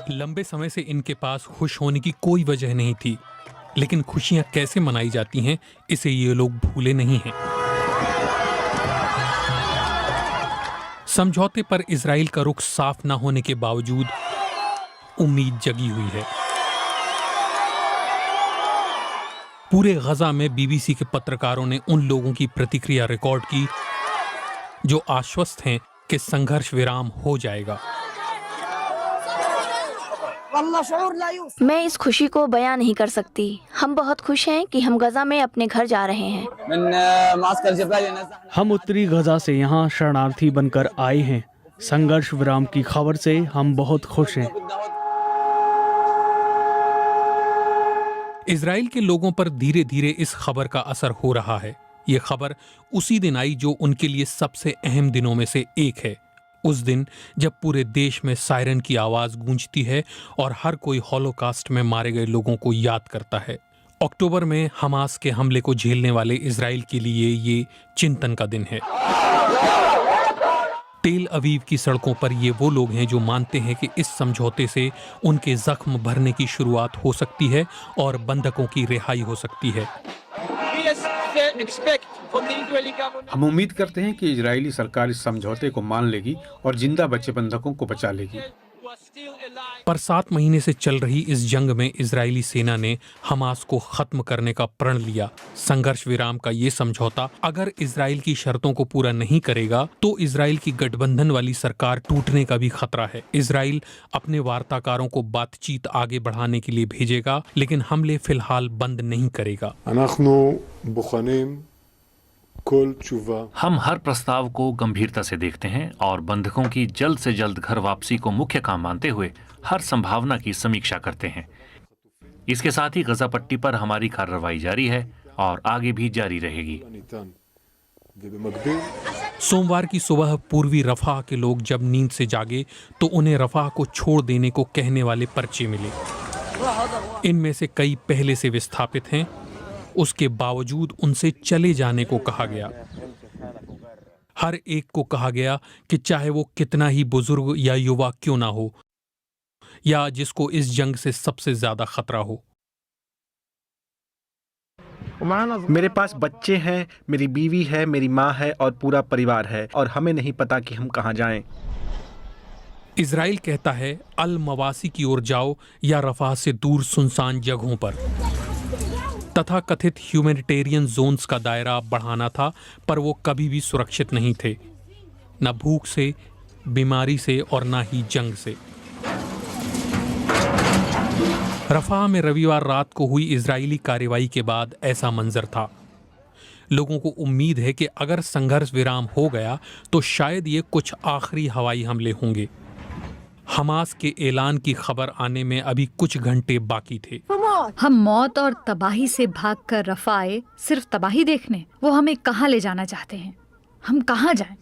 लंबे समय से इनके पास खुश होने की कोई वजह नहीं थी, लेकिन खुशियां कैसे मनाई जाती हैं इसे ये लोग भूले नहीं हैं। समझौते पर इजराइल का रुख साफ न होने के बावजूद उम्मीद जगी हुई है। पूरे गजा में बीबीसी के पत्रकारों ने उन लोगों की प्रतिक्रिया रिकॉर्ड की जो आश्वस्त हैं कि संघर्ष विराम हो जाएगा। मैं इस खुशी को बयां नहीं कर सकती। हम बहुत खुश हैं कि हम गजा में अपने घर जा रहे हैं। हम उत्तरी गजा से यहाँ शरणार्थी बनकर आए हैं। संघर्ष विराम की खबर से हम बहुत खुश हैं। इजराइल के लोगों पर धीरे धीरे इस खबर का असर हो रहा है। ये खबर उसी दिन आई जो उनके लिए सबसे अहम दिनों में से एक है। उस दिन जब पूरे देश में सायरन की आवाज गूंजती है और हर कोई हॉलोकास्ट में मारे गए लोगों को याद करता है। अक्टूबर में हमास के हमले को झेलने वाले इजराइल के लिए ये चिंतन का दिन है। तेल अवीव की सड़कों पर ये वो लोग हैं जो मानते हैं कि इस समझौते से उनके जख्म भरने की शुरुआत हो सकती है और बंधकों की रिहाई हो सकती है। हम उम्मीद करते हैं कि इजरायली सरकार इस समझौते को मान लेगी और जिंदा बचे बंधकों को बचा लेगी। पर 7 महीने से चल रही इस जंग में इजरायली सेना ने हमास को खत्म करने का प्रण लिया। संघर्ष विराम का ये समझौता अगर इजराइल की शर्तों को पूरा नहीं करेगा तो इजराइल की गठबंधन वाली सरकार टूटने का भी खतरा है। इजराइल अपने वार्ताकारों को बातचीत आगे बढ़ाने के लिए भेजेगा, लेकिन हमले फिलहाल बंद नहीं करेगा। हम हर प्रस्ताव को गंभीरता से देखते हैं और बंधकों की जल्द से जल्द घर वापसी को मुख्य काम मानते हुए हर संभावना की समीक्षा करते हैं। इसके साथ ही गजा पट्टी पर हमारी कार्रवाई जारी है और आगे भी जारी रहेगी। सोमवार की सुबह पूर्वी रफाह के लोग जब नींद से जागे तो उन्हें रफाह को छोड़ देने को कहने वाले पर्चे मिले। इनमें से कई पहले से विस्थापित हैं। उसके बावजूद उनसे चले जाने को कहा गया। हर एक को कहा गया कि चाहे वो कितना ही बुजुर्ग या युवा क्यों ना हो, या जिसको इस जंग से सबसे ज्यादा खतरा हो। मेरे पास बच्चे हैं, मेरी बीवी है, मेरी माँ है और पूरा परिवार है, और हमें नहीं पता कि हम कहाँ जाएं। इजराइल कहता है अल मवासी की ओर जाओ या रफाह से दूर सुनसान जगहों पर। तथा कथित ह्यूमैनिटेरियन जोन्स का दायरा बढ़ाना था, पर वो कभी भी सुरक्षित नहीं थे, न भूख से, बीमारी से और न ही जंग से। रफाह में रविवार रात को हुई इजरायली कार्रवाई के बाद ऐसा मंजर था। लोगों को उम्मीद है कि अगर संघर्ष विराम हो गया तो शायद ये कुछ आखिरी हवाई हमले होंगे। हमास के ऐलान की खबर आने में अभी कुछ घंटे बाकी थे। हम मौत और तबाही से भागकर रफा आए सिर्फ तबाही देखने। वो हमें कहाँ ले जाना चाहते हैं? हम कहाँ जाएं?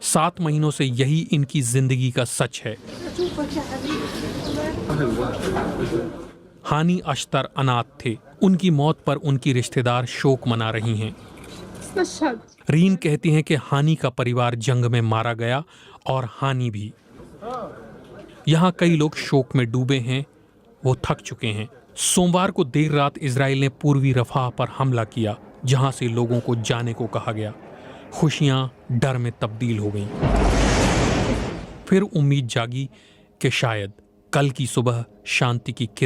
7 महीनों से यही इनकी जिंदगी का सच है। हानी अख्तर अनाथ थे। उनकी मौत पर उनकी रिश्तेदार शोक मना रही हैं। रीन कहती हैं कि हानी का परिवार जंग में मारा गया और हानी भी। यहाँ कई लोग शोक में डूबे हैं, वो थक चुके हैं। सोमवार को देर रात इजराइल ने पूर्वी रफाह पर हमला किया, जहाँ से लोगों को जाने को कहा गया। खुशियाँ डर में तब्दील हो गईं। फिर उम्मीद जागी कि शायद कल की सुबह शांति की